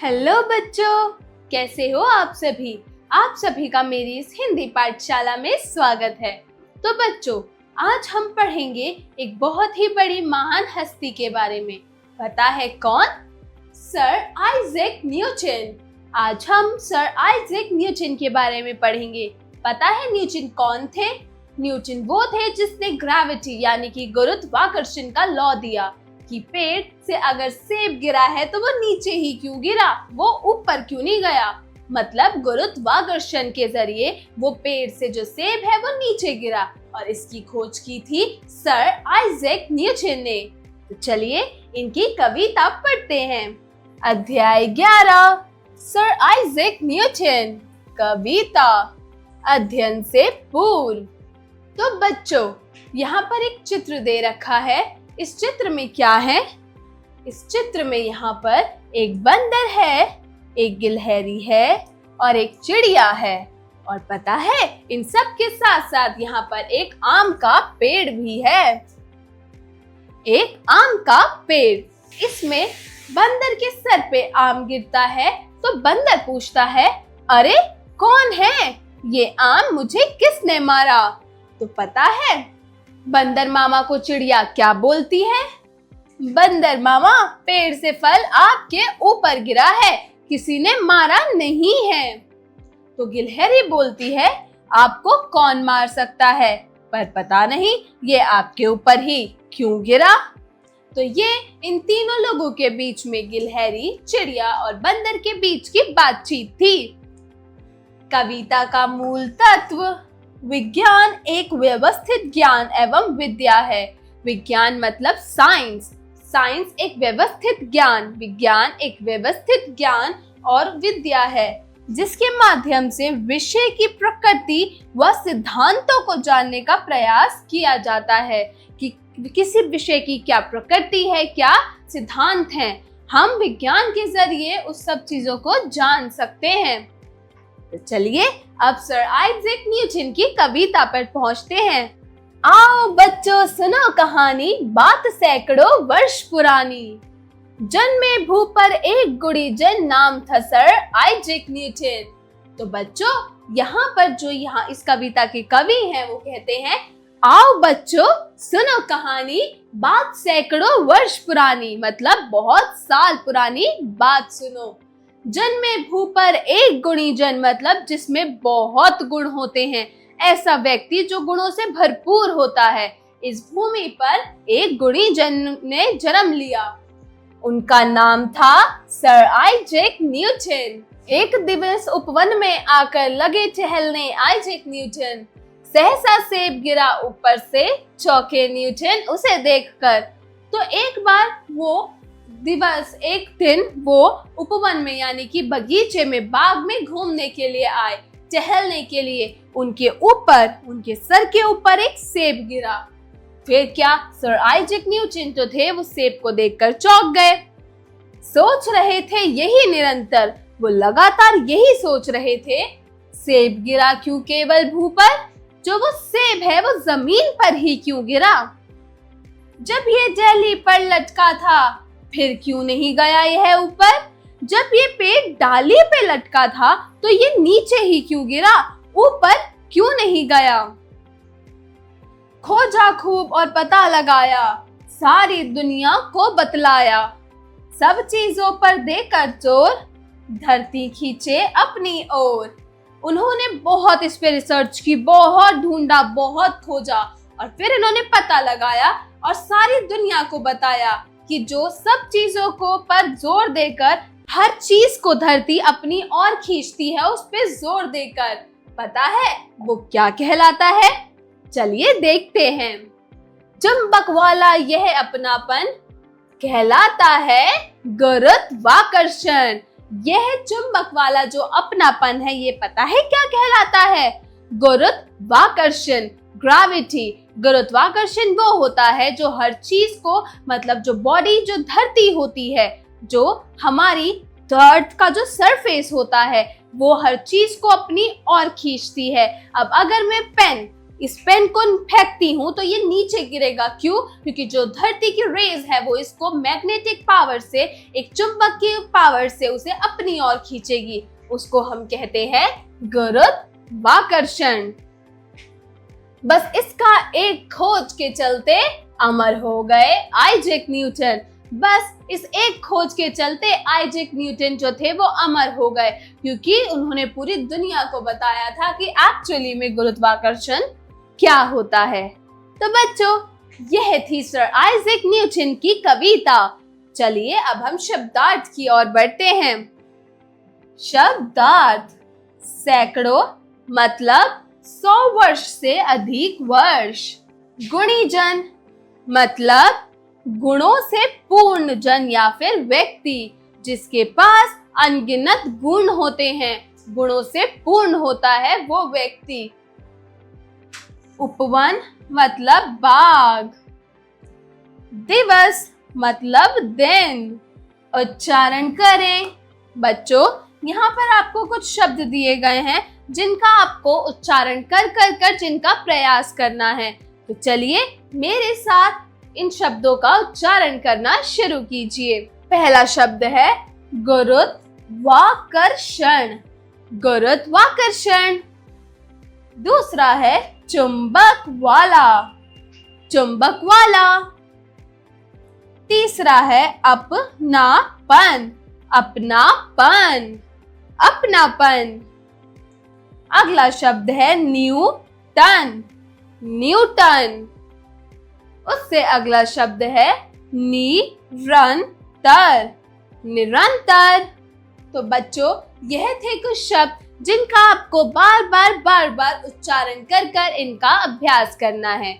Hello बच्चों, कैसे हो आप सभी। आप सभी का मेरी इस हिंदी पाठशाला में स्वागत है। तो बच्चों, आज हम पढ़ेंगे एक बहुत ही बड़ी महान हस्ती के बारे में। पता है कौन? Sir Isaac Newton. आज हम सर आइजैक न्यूटन के बारे में पढ़ेंगे। पता है न्यूटन कौन थे? न्यूटन वो थे जिसने ग्रेविटी यानी कि गुरुत्वाकर्षण का लॉ दिया कि पेड़ से अगर सेब गिरा है तो वो नीचे ही क्यों गिरा, वो ऊपर क्यों नहीं गया। मतलब गुरुत्वाकर्षण के जरिए वो पेड़ से जो सेब है वो नीचे गिरा, और इसकी खोज की थी सर आइजैक न्यूटन ने। तो चलिए इनकी कविता पढ़ते हैं। अध्याय 11, सर आइजैक न्यूटन। कविता। अध्ययन से पूर्व। तो बच्चों, यहाँ पर एक चित्र दे रखा है। इस चित्र में क्या है? इस चित्र में यहाँ पर एक बंदर है, एक गिलहरी है और एक चिड़िया है। और पता है, इन सब के साथ साथ यहाँ पर एक आम का पेड़ भी है। एक आम का पेड़। इसमें बंदर के सर पे आम गिरता है तो बंदर पूछता है, अरे कौन है ये आम, मुझे किसने मारा? तो पता है बंदर मामा को चिड़िया क्या बोलती है? बंदर मामा, पेड़ से फल आपके ऊपर गिरा है, किसी ने मारा नहीं है। तो गिलहरी बोलती है, आपको कौन मार सकता है, पर पता नहीं ये आपके ऊपर ही क्यों गिरा। तो ये इन तीनों लोगों के बीच में गिलहरी, चिड़िया और बंदर के बीच की बातचीत थी। कविता का मूल तत्व। विज्ञान एक व्यवस्थित ज्ञान एवं विद्या है। विज्ञान मतलब साइंस। साइंस एक व्यवस्थित ज्ञान, विज्ञान एक व्यवस्थित ज्ञान और विद्या है, जिसके माध्यम से विषय की प्रकृति व सिद्धांतों को जानने का प्रयास किया जाता है कि किसी विषय की क्या प्रकृति है, क्या सिद्धांत हैं। हम विज्ञान के जरिए उस सब चीजों को जान सकते हैं। तो चलिए अब सर आइजैक न्यूटन की कविता पर पहुंचते हैं। आओ बच्चों सुनो कहानी, बात सैकड़ों वर्ष पुरानी। जन्मे भू पर एक गुड़ीजन, नाम था सर आइजैक न्यूटन। तो बच्चों, यहाँ पर जो इस कविता के कवि हैं वो कहते हैं, आओ बच्चों सुनो कहानी, बात सैकड़ों वर्ष पुरानी। मतलब बहुत साल पुरानी बात सुनो। जन्मे भू पर एक गुणीजन, मतलब जिसमें बहुत गुण होते हैं, ऐसा व्यक्ति जो गुणों से भरपूर होता है। इस भूमि पर एक गुणीजन ने जन्म लिया। उनका नाम था सर आइजैक न्यूटन। एक दिवस उपवन में आकर लगे टहलने आइजैक न्यूटन। सहसा सेब गिरा ऊपर से, चौंके न्यूटन उसे देखकर। तो एक दिन वो उपवन में यानी कि बगीचे में, बाग में घूमने के लिए आए, टहलने के लिए। उनके सर के ऊपर एक सेब गिरा। फिर क्या, सर आइजैक न्यूटन तो थे, वो सेब को देखकर चौंक गए। सोच रहे थे यही निरंतर, वो लगातार यही सोच रहे थे, सेब गिरा क्यों केवल भू पर, जो वो सेब है वो जमीन पर ही क्यों गिरा। जब ये डाली पर लटका था, फिर क्यों नहीं गया यह ऊपर। जब ये पेड़ डाली पे लटका था तो ये नीचे ही क्यों गिरा, ऊपर क्यों नहीं गया। खोजा खूब और पता लगाया, सारी दुनिया को बतलाया। सब चीजों पर देकर जोर, धरती खींचे अपनी ओर। उन्होंने बहुत इस पे रिसर्च की, बहुत ढूंढा, बहुत खोजा, और फिर इन्होंने पता लगाया और सारी दुनिया को बताया कि जो सब चीजों को पर जोर देकर हर चीज को धरती अपनी ओर खींचती है, उस पे जोर देकर, पता है वो क्या कहलाता है? चलिए देखते हैं। चुंबक वाला यह अपनापन कहलाता है गुरुत्वाकर्षण। यह चुंबक वाला जो अपनापन है, ये पता है क्या कहलाता है? गुरुत्वाकर्षण, ग्रेविटी। गुरुत्वाकर्षण वो होता है जो हर चीज को, मतलब जो बॉडी, जो धरती होती है, जो हमारी अर्थ का जो सरफेस होता है, वो हर चीज को अपनी ओर खींचती है। अब अगर मैं पेन इस पेन को फेंकती हूँ तो ये नीचे गिरेगा। क्यों? क्योंकि जो धरती की रेज है वो इसको मैग्नेटिक पावर से, एक चुंबकीय पावर से उसे अपनी ओर खींचेगी। उसको हम कहते हैं गुरुत्वाकर्षण। बस इसका एक खोज के चलते अमर हो गए आइजैक न्यूटन। बस इस एक खोज के चलते आइजैक न्यूटन जो थे वो अमर हो गए, क्योंकि उन्होंने पूरी दुनिया को बताया था कि एक्चुअली में गुरुत्वाकर्षण क्या होता है। तो बच्चों, यह थी सर आइजैक न्यूटन की कविता। चलिए अब हम शब्दार्थ की ओर बढ़ते हैं। शब्दार्थ। सैकड़ों मतलब 100 वर्ष से अधिक वर्ष। गुणीजन मतलब गुणों से पूर्ण जन या फिर व्यक्ति, जिसके पास अनगिनत गुण होते हैं। गुणों से पूर्ण होता है वो व्यक्ति। उपवन मतलब बाग। दिवस मतलब दिन। उच्चारण करें। बच्चों, यहाँ पर आपको कुछ शब्द दिए गए हैं जिनका आपको उच्चारण कर जिनका प्रयास करना है। तो चलिए मेरे साथ इन शब्दों का उच्चारण करना शुरू कीजिए। पहला शब्द है गुरुत्वाकर्षण। गुरुत्वाकर्षण। दूसरा है चुंबक वाला। चुंबक वाला। तीसरा है अपनापन। अपनापन। अपनापन। अगला शब्द है न्यूटन। न्यूटन। उससे अगला शब्द है निरंतर। निरंतर। तो बच्चों, यह थे कुछ शब्द जिनका आपको बार बार उच्चारण कर इनका अभ्यास करना है।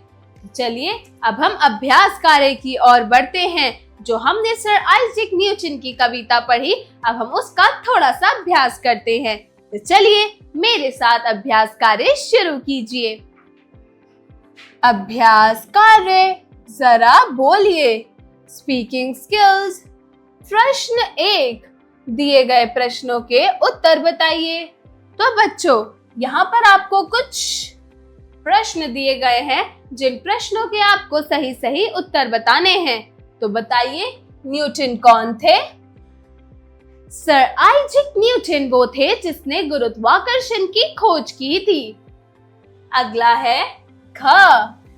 चलिए अब हम अभ्यास कार्य की ओर बढ़ते हैं। जो हमने सर आइजैक न्यूटन की कविता पढ़ी, अब हम उसका थोड़ा सा अभ्यास करते हैं। तो चलिए मेरे साथ अभ्यास कार्य शुरू कीजिए। अभ्यास कार्य। जरा बोलिए। Speaking skills. प्रश्न 1, दिए गए प्रश्नों के उत्तर बताइए। तो बच्चों, यहाँ पर आपको कुछ प्रश्न दिए गए हैं जिन प्रश्नों के आपको सही उत्तर बताने हैं। तो बताइए, न्यूटन कौन थे? सर आइजैक न्यूटन वो थे जिसने गुरुत्वाकर्षण की खोज की थी। अगला है ख,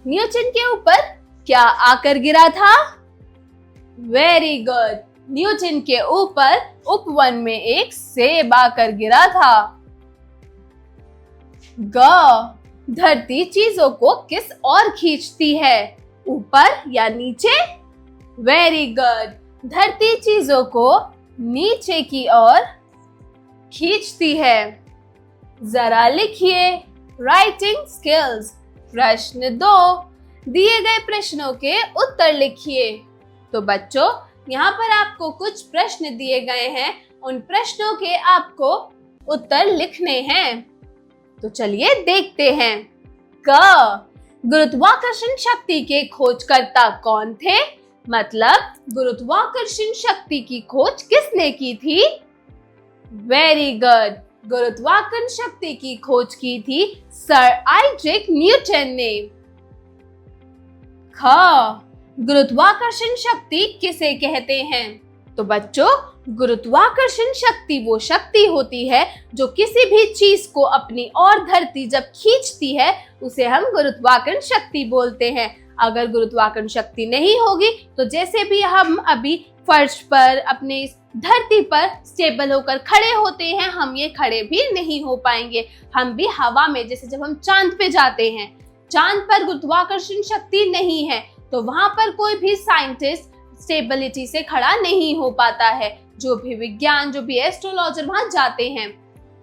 न्यूटन के ऊपर क्या आकर गिरा था? वेरी गुड, न्यूटन के ऊपर उपवन में एक सेब आकर गिरा था। ग, धरती चीजों को किस ओर खींचती है, ऊपर या नीचे? वेरी गुड, धरती चीजों को नीचे की ओर खींचती है। जरा लिखिए। Writing skills. प्रश्न 2, दिए गए प्रश्नों के उत्तर लिखिए। तो बच्चों, यहाँ पर आपको कुछ प्रश्न दिए गए हैं, उन प्रश्नों के आपको उत्तर लिखने हैं। तो चलिए देखते हैं। क, गुरुत्वाकर्षण शक्ति के खोजकर्ता कौन थे? मतलब गुरुत्वाकर्षण शक्ति की खोज किसने की थी? वेरी गुड, गुरुत्वाकर्षण शक्ति की खोज की थी सर आइजैक न्यूटन ने। ख, गुरुत्वाकर्षण शक्ति किसे कहते हैं? तो बच्चों, गुरुत्वाकर्षण शक्ति वो शक्ति होती है जो किसी भी चीज को अपनी ओर धरती जब खींचती है, उसे हम गुरुत्वाकर्षण शक्ति बोलते हैं। अगर गुरुत्वाकर्षण शक्ति नहीं होगी तो जैसे भी हम अभी फर्श पर, अपने धरती पर स्टेबल होकर खड़े होते हैं, हम ये खड़े भी नहीं हो पाएंगे। हम भी हवा में, जैसे जब हम चांद पे जाते हैं, चांद पर गुरुत्वाकर्षण शक्ति नहीं है तो वहां पर कोई भी साइंटिस्ट स्टेबिलिटी से खड़ा नहीं हो पाता है। जो भी विज्ञान, जो भी एस्ट्रोलॉजर वहां जाते हैं।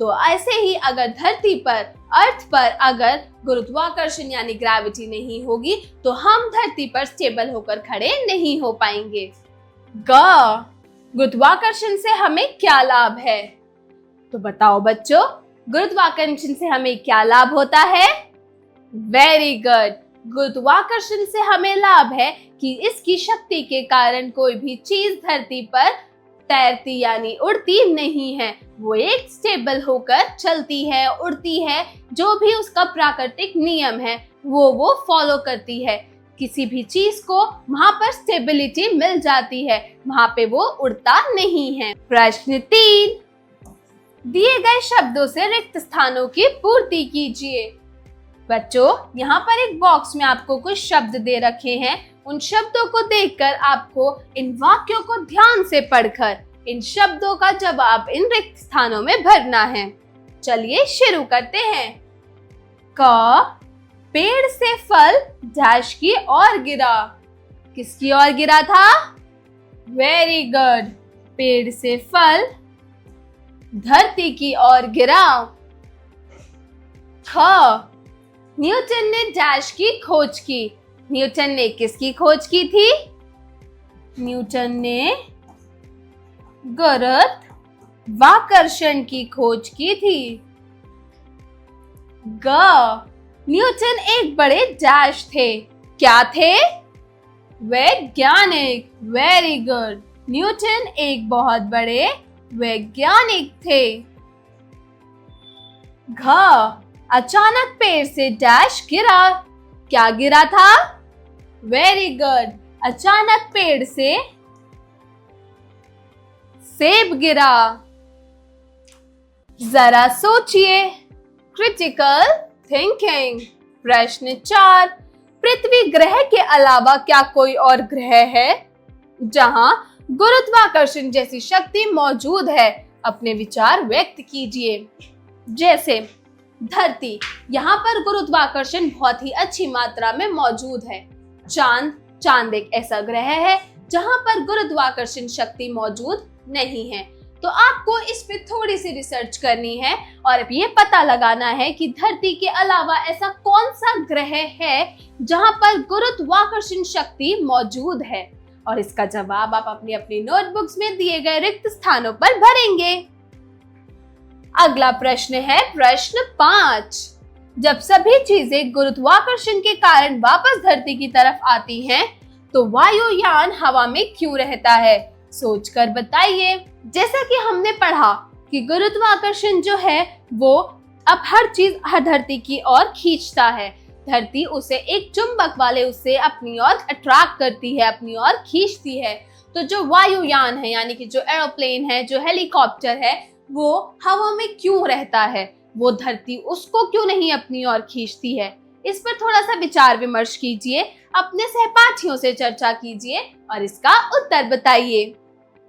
तो ऐसे ही अगर धरती पर, अर्थ पर अगर गुरुत्वाकर्षण यानी ग्रेविटी नहीं होगी तो हम धरती पर स्टेबल होकर खड़े नहीं हो पाएंगे। ग, गुरुत्वाकर्षण से हमें क्या लाभ है? तो बताओ बच्चों, गुरुत्वाकर्षण से हमें क्या लाभ होता है? वेरी गुड, गुरुत्वाकर्षण से हमें लाभ है कि इसकी शक्ति के कारण कोई भी चीज धरती पर तैरती यानी उड़ती नहीं है, वो एक स्टेबल होकर चलती है, उड़ती है। जो भी उसका प्राकृतिक नियम है वो फॉलो करती है। किसी भी चीज को वहां पर स्टेबिलिटी मिल जाती है, वहां पे वो उड़ता नहीं है। प्रश्न 3, दिए गए शब्दों से रिक्त स्थानों की पूर्ति कीजिए। बच्चों, यहाँ पर एक बॉक्स में आपको कुछ शब्द दे रखे हैं। उन शब्दों को देखकर आपको इन वाक्यों को ध्यान से पढ़कर इन शब्दों का जवाब इन रिक्त स्थानों में भरना है। चलिए शुरू करते हैं। क, पेड़ से फल डैश की ओर गिरा। किसकी ओर गिरा था? वेरी गुड, पेड़ से फल धरती की ओर गिरा। ख, न्यूटन ने डैश की खोज की। न्यूटन ने किसकी खोज की थी? न्यूटन ने गुरुत्वाकर्षण की खोज की थी। ग, न्यूटन एक बड़े डैश थे। क्या थे? वैज्ञानिक। वेरी गुड, न्यूटन एक बहुत बड़े वैज्ञानिक थे। घ, अचानक पेड़ से डैश गिरा। क्या गिरा था? वेरी गुड, अचानक पेड़ से सेब गिरा। जरा सोचिए, क्रिटिकल थिंकिंग। प्रश्न 4, पृथ्वी ग्रह के अलावा क्या कोई और ग्रह है जहां गुरुत्वाकर्षण जैसी शक्ति मौजूद है? अपने विचार व्यक्त कीजिए। जैसे धरती, यहाँ पर गुरुत्वाकर्षण बहुत ही अच्छी मात्रा में मौजूद है। चांद एक ऐसा ग्रह है जहाँ पर गुरुत्वाकर्षण शक्ति मौजूद नहीं है। तो आपको इस पे थोड़ी सी रिसर्च करनी है और अब ये पता लगाना है कि धरती के अलावा ऐसा कौन सा ग्रह है जहाँ पर गुरुत्वाकर्षण शक्ति मौजूद है, और इसका जवाब आप अपनी अपनी नोटबुक्स में दिए गए रिक्त स्थानों पर भरेंगे। अगला प्रश्न है प्रश्न 5, जब सभी चीजें गुरुत्वाकर्षण के कारण वापस धरती की तरफ आती हैं, तो वायुयान हवा में क्यों रहता है? सोचकर बताइए। जैसा कि हमने पढ़ा कि गुरुत्वाकर्षण जो है वो अब हर चीज धरती की ओर खींचता है। धरती उसे एक चुंबक वाले उसे अपनी ओर अट्रैक्ट करती है, अपनी ओर खींचती है। तो जो वायुयान है यानी कि जो एरोप्लेन है, जो हेलीकॉप्टर है, वो हवा में क्यों रहता है? वो धरती उसको क्यों नहीं अपनी ओर खींचती है? इस पर थोड़ा सा विचार विमर्श कीजिए, अपने सहपाठियों से चर्चा कीजिए और इसका उत्तर बताइए।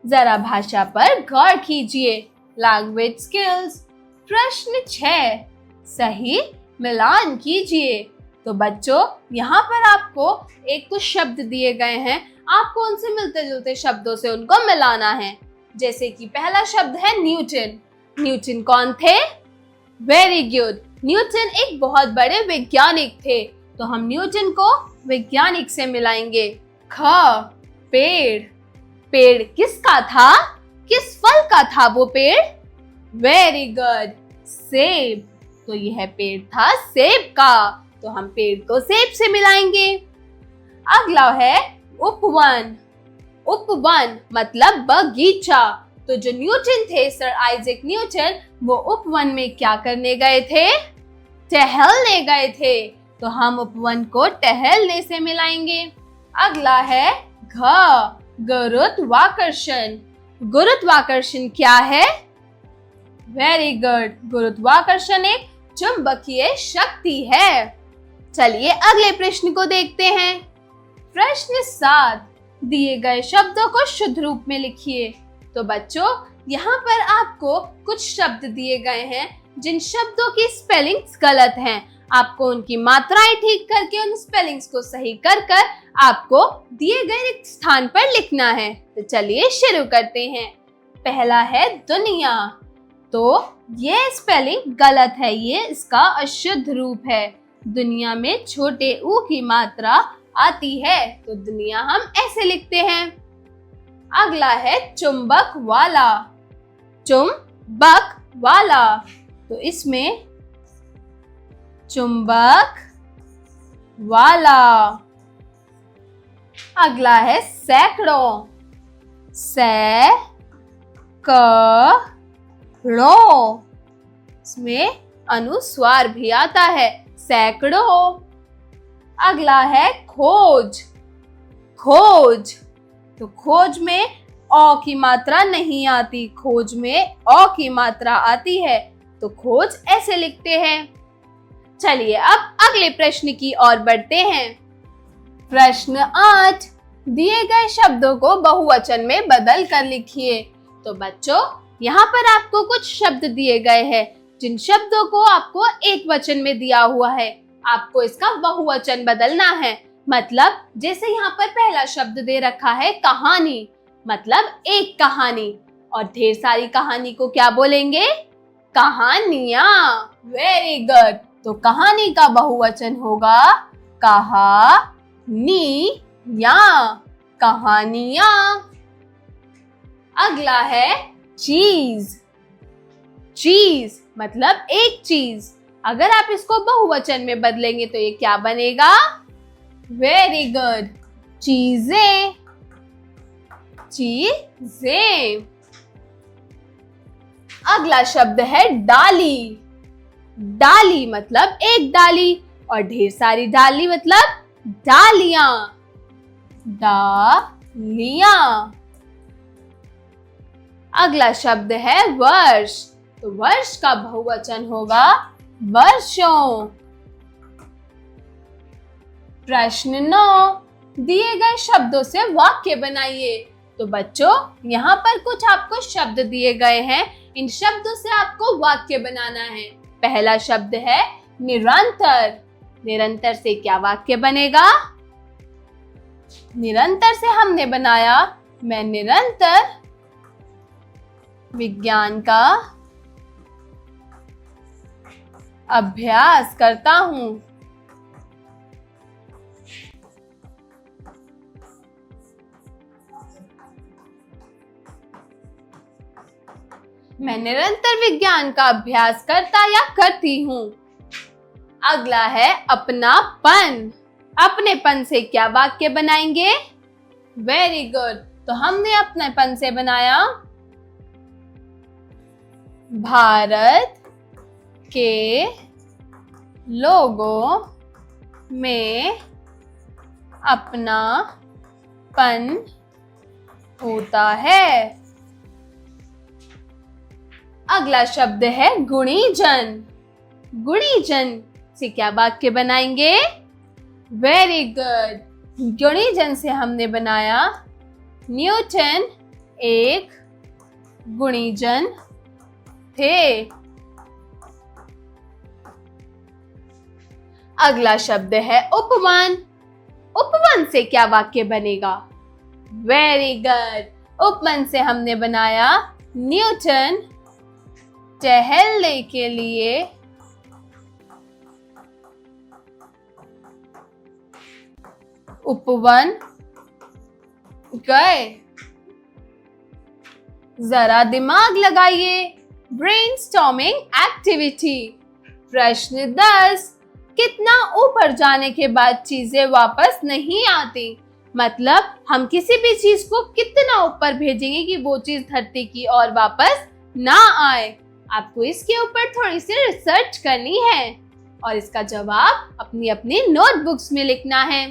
जरा भाषा पर गौर कीजिए। Language skills. प्रश्न 6, सही मिलान कीजिए। तो बच्चों, यहाँ पर आपको एक कुछ शब्द दिए गए हैं, आपको उनसे मिलते जुलते शब्दों से उनको मिलाना है। जैसे कि पहला शब्द है न्यूटन। न्यूटन कौन थे? वेरी गुड, न्यूटन एक बहुत बड़े वैज्ञानिक थे। तो हम न्यूटन को वैज्ञानिक से मिलाएंगे। ख, पेड़। पेड़ किसका था? किस फल का था वो पेड़? वेरी गुड, सेब। तो यह पेड़ था सेब का, तो हम पेड़ को सेब से मिलाएंगे। अगला है उपवन। उपवन मतलब बगीचा। तो जो न्यूटन थे, सर आइजैक न्यूटन, वो उपवन में क्या करने गए थे? टहलने गए थे। तो हम उपवन को टहलने से मिलाएंगे। अगला है घ, गुरुत्वाकर्षण। गुरुत्वाकर्षण क्या है? वेरी गुड, गुरुत्वाकर्षण एक चुंबकीय शक्ति है। चलिए अगले प्रश्न को देखते हैं। प्रश्न 7, दिए गए शब्दों को शुद्ध रूप में लिखिए। तो बच्चों, यहाँ पर आपको कुछ शब्द दिए गए हैं जिन शब्दों की स्पेलिंग्स गलत हैं। आपको उनकी मात्राएं ठीक करके उन स्पेलिंग्स को सही कर आपको दिए गए रिक्त स्थान पर लिखना है। तो चलिए शुरू करते हैं। पहला है दुनिया। तो ये स्पेलिंग गलत है, ये इसका अशुद्ध रूप है। दुनिया में छोटे ऊ की मात्रा आती है, तो दुनिया हम ऐसे लिखते हैं। अगला है चुंबक वाला। चुंबक वाला, तो इसमें चुंबक वाला। अगला है सैकड़ों। सैकड़ों। रो, इसमें अनुस्वार भी आता है, सैकड़ों। अगला है खोज, खोज, तो खोज में औ की मात्रा नहीं आती, खोज में औ की मात्रा आती है, तो खोज ऐसे लिखते हैं। चलिए अब अगले प्रश्न की ओर बढ़ते हैं। प्रश्न 8, दिए गए शब्दों को बहुवचन में बदल कर लिखिए। तो बच्चों, यहाँ पर आपको कुछ शब्द दिए गए हैं, जिन शब्दों को आपको एक वचन में दिया हुआ है, आपको इसका बहुवचन बदलना है। मतलब जैसे यहाँ पर पहला शब्द दे रखा है कहानी, मतलब एक कहानी, और ढेर सारी कहानी को क्या बोलेंगे? कहानियां। Very good. तो कहानी का बहुवचन होगा कहानियां, कहानियां। अगला है चीज, चीज मतलब एक चीज। अगर आप इसको बहुवचन में बदलेंगे तो ये क्या बनेगा? वेरी गुड, चीजें, चीजें। अगला शब्द है डाली, डाली मतलब एक डाली, और ढेर सारी डाली मतलब डालियां, डालियां। अगला शब्द है वर्ष, तो वर्ष का बहुवचन होगा वर्षों। प्रश्न 9, दिए गए शब्दों से वाक्य बनाइए। तो बच्चों, यहाँ पर कुछ आपको शब्द दिए गए हैं, इन शब्दों से आपको वाक्य बनाना है। पहला शब्द है निरंतर, निरंतर से क्या वाक्य बनेगा? निरंतर से हमने बनाया, मैं निरंतर विज्ञान का अभ्यास करता हूं। मैं निरंतर विज्ञान का अभ्यास करता या करती हूँ। अगला है अपनापन, अपनेपन से क्या वाक्य बनाएंगे? Very good. तो हमने अपनेपन से बनाया भारत के लोगों में अपनापन होता है। अगला शब्द है गुणीजन, गुणीजन से क्या वाक्य बनाएंगे? वेरी गुड, गुणीजन से हमने बनाया न्यूटन एक गुणीजन थे। अगला शब्द है उपमान, उपमान से क्या वाक्य बनेगा? वेरी गुड, उपमान से हमने बनाया न्यूटन टहलने के लिए उपवन गए। जरा दिमाग लगाइए, ब्रेनस्टॉर्मिंग एक्टिविटी। प्रश्न 10, कितना ऊपर जाने के बाद चीजें वापस नहीं आती? मतलब हम किसी भी चीज को कितना ऊपर भेजेंगे कि वो चीज धरती की ओर वापस ना आए? आपको इसके ऊपर थोड़ी सी रिसर्च करनी है और इसका जवाब अपनी अपनी नोटबुक्स में लिखना है।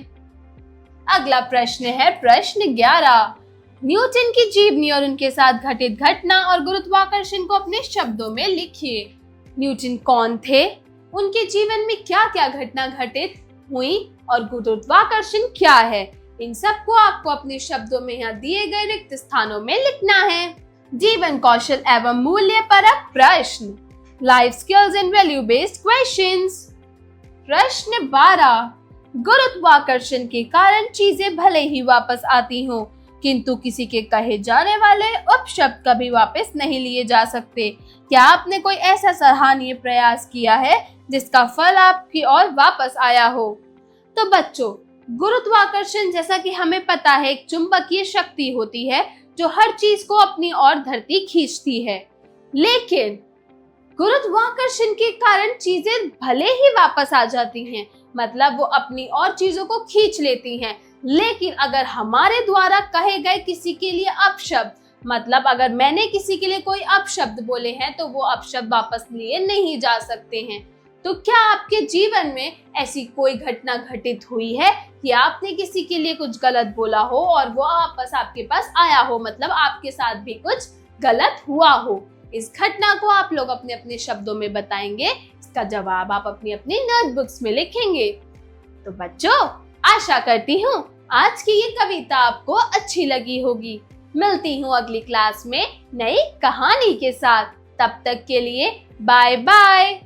अगला प्रश्न है प्रश्न 11, न्यूटन की जीवनी और उनके साथ घटित घटना और गुरुत्वाकर्षण को अपने शब्दों में लिखिए। न्यूटन कौन थे? उनके जीवन में क्या क्या घटना घटित हुई और गुरुत्वाकर्षण क्या है? इन सबको आपको अपने शब्दों में यहाँ दिए गए रिक्त स्थानों में लिखना है। जीवन कौशल एवं मूल्य परक प्रश्न, life skills and value based questions. प्रश्न 12, गुरुत्वाकर्षण के कारण चीजें भले ही वापस आती हों, किंतु किसी के कहे जाने वाले उपशब्द कभी वापस नहीं लिए जा सकते। क्या आपने कोई ऐसा सराहनीय प्रयास किया है जिसका फल आपकी ओर वापस आया हो? तो बच्चों, गुरुत्वाकर्षण जैसा कि हमें पता है एक चुंबकीय शक्ति होती है जो हर चीज को अपनी ओर धरती खींचती है, लेकिन गुरुत्वाकर्षण के कारण चीजें भले ही वापस आ जाती हैं, मतलब वो अपनी और चीजों को खींच लेती हैं, लेकिन अगर हमारे द्वारा कहे गए किसी के लिए अपशब्द मतलब अगर मैंने किसी के लिए कोई अपशब्द बोले हैं तो वो अपशब्द वापस लिए नहीं जा सकते हैं। तो क्या आपके जीवन में ऐसी कोई घटना घटित हुई है कि आपने किसी के लिए कुछ गलत बोला हो और वो वापस आपके पास आया हो, मतलब आपके साथ भी कुछ गलत हुआ हो? इस घटना को आप लोग अपने अपने शब्दों में बताएंगे। इसका जवाब आप अपनी अपनी नोटबुक्स में लिखेंगे। तो बच्चों, आशा करती हूँ आज की ये कविता आपको अच्छी लगी होगी। मिलती हूँ अगली क्लास में नई कहानी के साथ। तब तक के लिए बाय बाय।